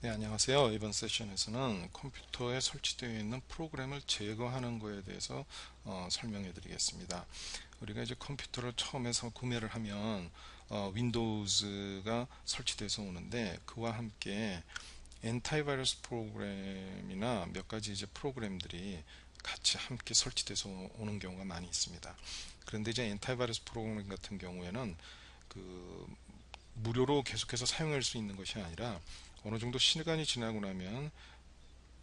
네, 안녕하세요. 이번 세션에서는 컴퓨터에 설치되어 있는 프로그램을 제거하는 것에 대해서 설명해 드리겠습니다. 우리가 이제 컴퓨터를 처음에서 구매를 하면 윈도우즈가 설치돼서 오는데, 그와 함께 엔타이바이러스 프로그램이나 몇 가지 이제 프로그램들이 같이 함께 설치돼서 오는 경우가 많이 있습니다. 그런데 이제 엔타이바이러스 프로그램 같은 경우에는 그 무료로 계속해서 사용할 수 있는 것이 아니라 어느 정도 시간이 지나고 나면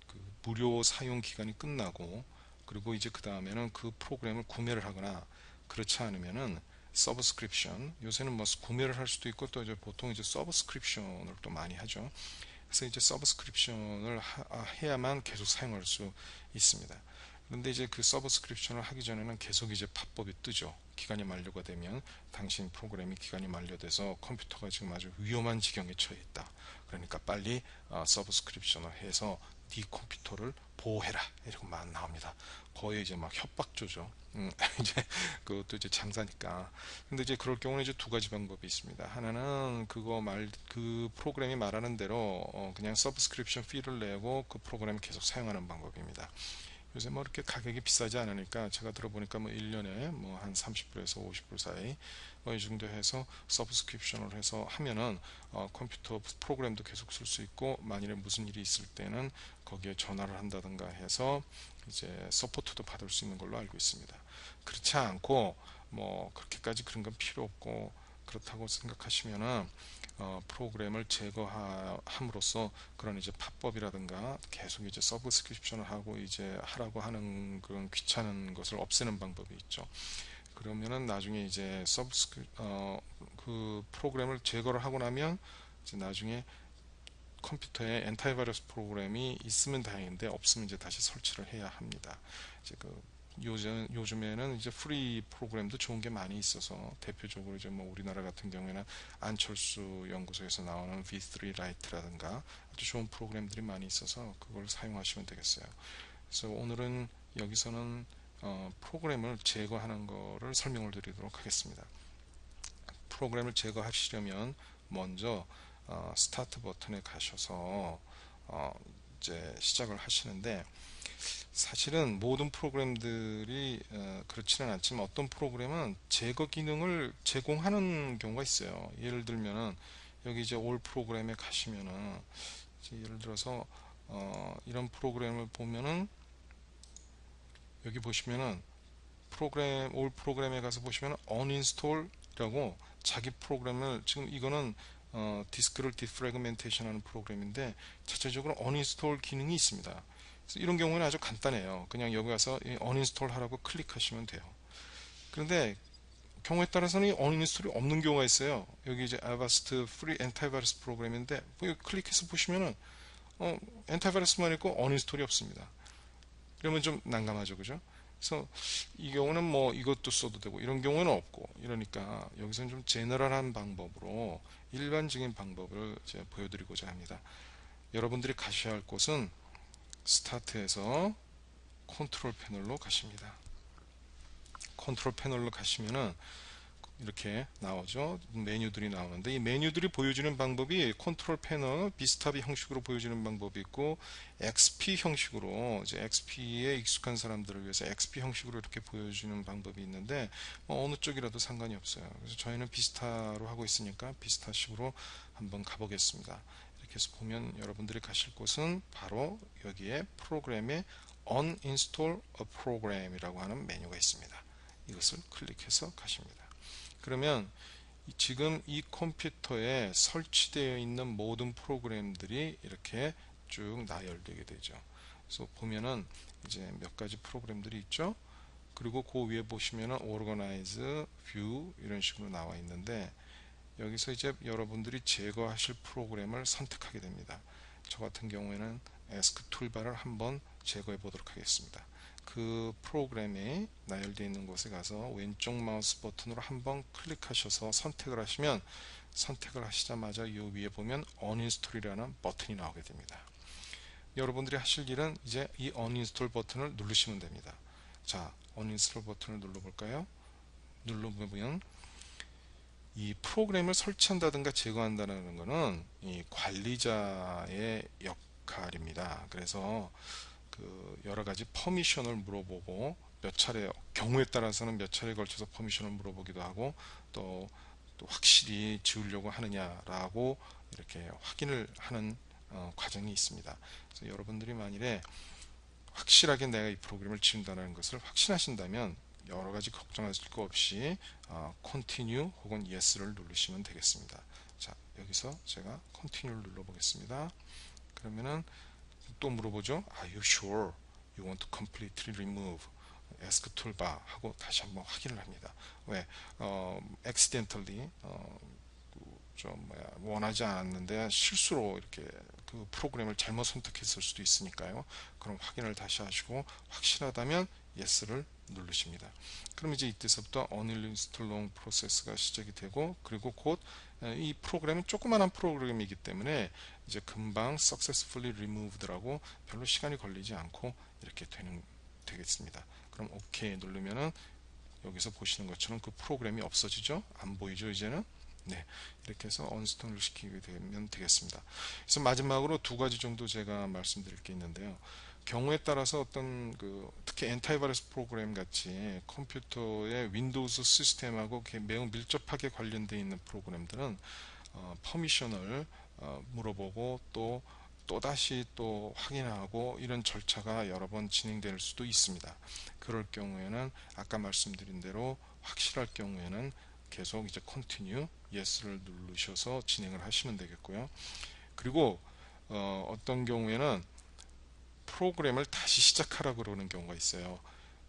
그 무료 사용 기간이 끝나고, 그리고 이제 그 다음에는 그 프로그램을 구매를 하거나, 그렇지 않으면은 서브스크립션, 요새는 뭐 구매를 할 수도 있고 또 이제 보통 이제 서브스크립션을 또 많이 하죠. 그래서 이제 서브스크립션을 해야만 계속 사용할 수 있습니다. 그런데 이제 그 서브스크립션을 하기 전에는 계속 이제 팝업이 뜨죠. 기간이 만료가 되면 당신 프로그램이 기간이 만료돼서 컴퓨터가 지금 아주 위험한 지경에 처해 있다. 그러니까 빨리 서브스크립션을 해서 네 컴퓨터를 보호해라, 이렇게 막 나옵니다. 거의 이제 막 협박조죠. 이제 그것도 이제 장사니까. 근데 이제 그럴 경우는 이제 두 가지 방법이 있습니다. 하나는 그 프로그램이 말하는 대로 그냥 서브스크립션 피를 내고 그 프로그램을 계속 사용하는 방법입니다. 요새 뭐 이렇게 가격이 비싸지 않으니까, 제가 들어보니까 뭐 1년에 뭐 한 30불에서 50불 사이 뭐 이 정도 해서 서브스크립션을 해서 하면은 컴퓨터 프로그램도 계속 쓸 수 있고, 만일에 무슨 일이 있을 때는 거기에 전화를 한다든가 해서 이제 서포트도 받을 수 있는 걸로 알고 있습니다. 그렇지 않고 뭐 그렇게까지 그런 건 필요 없고, 그렇다고 생각하시면은 프로그램을 제거함으로써 그런 이제 팝업이라든가 계속 이제 서브스크립션을 하고 이제 하라고 하는 그런 귀찮은 것을 없애는 방법이 있죠. 그러면은 나중에 이제 그 프로그램을 제거를 하고 나면 이제 나중에 컴퓨터에 엔타이바이러스 프로그램이 있으면 다행인데, 없으면 이제 다시 설치를 해야 합니다. 이제 요즘에는 이제 프리 프로그램도 좋은 게 많이 있어서, 대표적으로 이제 뭐 우리나라 같은 경우에는 안철수 연구소에서 나오는 V3 라이트라든가 아주 좋은 프로그램들이 많이 있어서 그걸 사용하시면 되겠어요. 그래서 오늘은 여기서는 프로그램을 제거하는 거를 설명을 드리도록 하겠습니다. 프로그램을 제거하시려면 먼저 스타트 버튼에 가셔서 이제 시작을 하시는데, 사실은 모든 프로그램들이 그렇지는 않지만 어떤 프로그램은 제거 기능을 제공하는 경우가 있어요. 예를 들면은 여기 이제 올 프로그램에 가시면은 이제 예를 들어서 이런 프로그램을 보면은, 여기 보시면은 올 프로그램에 가서 보시면 uninstall이라고 자기 프로그램을, 지금 이거는 디스크를 디프래그멘테이션 하는 프로그램인데 자체적으로 uninstall 기능이 있습니다. 그래서 이런 경우는 아주 간단해요. 그냥 여기 와서 uninstall 하라고 클릭하시면 돼요. 그런데 경우에 따라서는 uninstall이 없는 경우가 있어요. 여기 이제 Avast Free Antivirus 프로그램인데 클릭해서 보시면은 엔타이바이러스만 있고 uninstall이 없습니다. 그러면 좀 난감하죠, 그죠? 그래서 이 경우는 뭐 이것도 써도 되고 이런 경우는 없고, 이러니까 여기서는 좀 제너럴한 방법으로 일반적인 방법을 이제 보여드리고자 합니다. 여러분들이 가셔야 할 곳은 스타트에서 컨트롤 패널로 가십니다. 컨트롤 패널로 가시면은 이렇게 나오죠. 메뉴들이 나오는데, 이 메뉴들이 보여주는 방법이 컨트롤 패널 비스타비 형식으로 보여주는 방법이 있고, XP 형식으로, 이제 XP에 익숙한 사람들을 위해서 XP 형식으로 이렇게 보여주는 방법이 있는데, 어느 쪽이라도 상관이 없어요. 그래서 저희는 비스타로 하고 있으니까 비스타식으로 한번 가보겠습니다. 이렇게 해서 보면 여러분들이 가실 곳은 바로 여기에 프로그램에 uninstall a program이라고 하는 메뉴가 있습니다. 이것을 클릭해서 가십니다. 그러면 지금 이 컴퓨터에 설치되어 있는 모든 프로그램들이 이렇게 쭉 나열되게 되죠. 그래서 보면은 이제 몇 가지 프로그램들이 있죠. 그리고 그 위에 보시면은 Organize, View 이런 식으로 나와 있는데, 여기서 이제 여러분들이 제거하실 프로그램을 선택하게 됩니다. 저 같은 경우에는 Ask 툴바를 한번 제거해 보도록 하겠습니다. 그 프로그램이 나열되어 있는 곳에 가서 왼쪽 마우스 버튼으로 한번 클릭하셔서 선택을 하시면, 선택을 하시자마자 이 위에 보면 uninstall이라는 버튼이 나오게 됩니다. 여러분들이 하실 일은 이제 이 uninstall 버튼을 누르시면 됩니다. 자, uninstall 버튼을 눌러볼까요? 눌러보면 이 프로그램을 설치한다든가 제거한다는 것은 이 관리자의 역할입니다. 그래서 그 여러 가지 퍼미션을 물어보고 몇 차례, 경우에 따라서는 몇 차례에 걸쳐서 퍼미션을 물어보기도 하고 또 확실히 지우려고 하느냐라고 이렇게 확인을 하는 과정이 있습니다. 그래서 여러분들이 만일에 확실하게 내가 이 프로그램을 지운다는 것을 확신하신다면 여러 가지 걱정하실 거 없이 Continue 혹은 Yes를 누르시면 되겠습니다. 자, 여기서 제가 Continue를 눌러 보겠습니다. 그러면은 또 물어보죠. Are you sure you want to completely remove Ask toolbar 하고 다시 한번 확인을 합니다. 왜? accidentally 좀 원하지 않았는데 실수로 이렇게 그 프로그램을 잘못 선택했을 수도 있으니까요. 그럼 확인을 다시 하시고 확실하다면 Yes를 누르십니다. 그럼 이제 이때서부터 uninstall long 프로세스가 시작이 되고 그리고 곧 이 프로그램은 조그만한 프로그램이기 때문에 이제 금방 successfully removed라고 별로 시간이 걸리지 않고 이렇게 되겠습니다. 그럼 OK 누르면은 여기서 보시는 것처럼 그 프로그램이 없어지죠. 안 보이죠 이제는. 네, 이렇게 해서 언스톤을 시키게 되면 되겠습니다. 그래서 마지막으로 두 가지 정도 제가 말씀드릴 게 있는데요. 경우에 따라서 어떤 특히 엔타이바이러스 프로그램 같이 컴퓨터의 윈도우즈 시스템하고 매우 밀접하게 관련되어 있는 프로그램들은 퍼미션을 물어보고 또다시 또 확인하고 이런 절차가 여러 번 진행될 수도 있습니다. 그럴 경우에는 아까 말씀드린 대로 확실할 경우에는 계속 이제 Continue, Yes를 누르셔서 진행을 하시면 되겠고요. 그리고 어떤 경우에는 프로그램을 다시 시작하라고 그러는 경우가 있어요.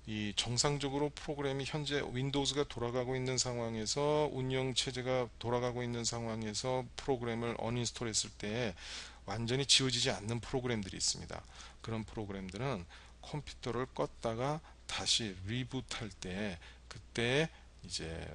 이 정상적으로 프로그램이 현재 윈도우즈가 돌아가고 있는 상황에서 운영 체제가 돌아가고 있는 상황에서 프로그램을 언인스톨 했을 때 완전히 지워지지 않는 프로그램들이 있습니다. 그런 프로그램들은 컴퓨터를 껐다가 다시 리부트할 때 그때 이제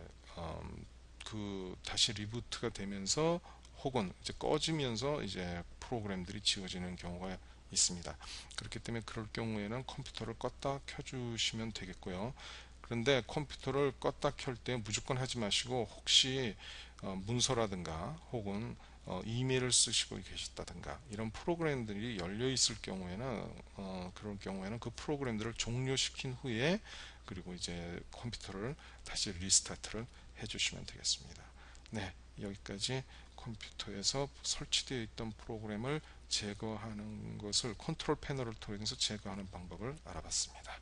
다시 리부트가 되면서 혹은 이제 꺼지면서 이제 프로그램들이 지워지는 경우가 있습니다. 그렇기 때문에 그럴 경우에는 컴퓨터를 껐다 켜주시면 되겠고요. 그런데 컴퓨터를 껐다 켤 때 무조건 하지 마시고 혹시 문서라든가 혹은 이메일을 쓰시고 계셨다든가 이런 프로그램들이 열려 있을 경우에는 그럴 경우에는 그 프로그램들을 종료시킨 후에 그리고 이제 컴퓨터를 다시 리스타트를 해주시면 되겠습니다. 네, 여기까지 컴퓨터에서 설치되어 있던 프로그램을 제거하는 것을 컨트롤 패널을 통해서 제거하는 방법을 알아봤습니다.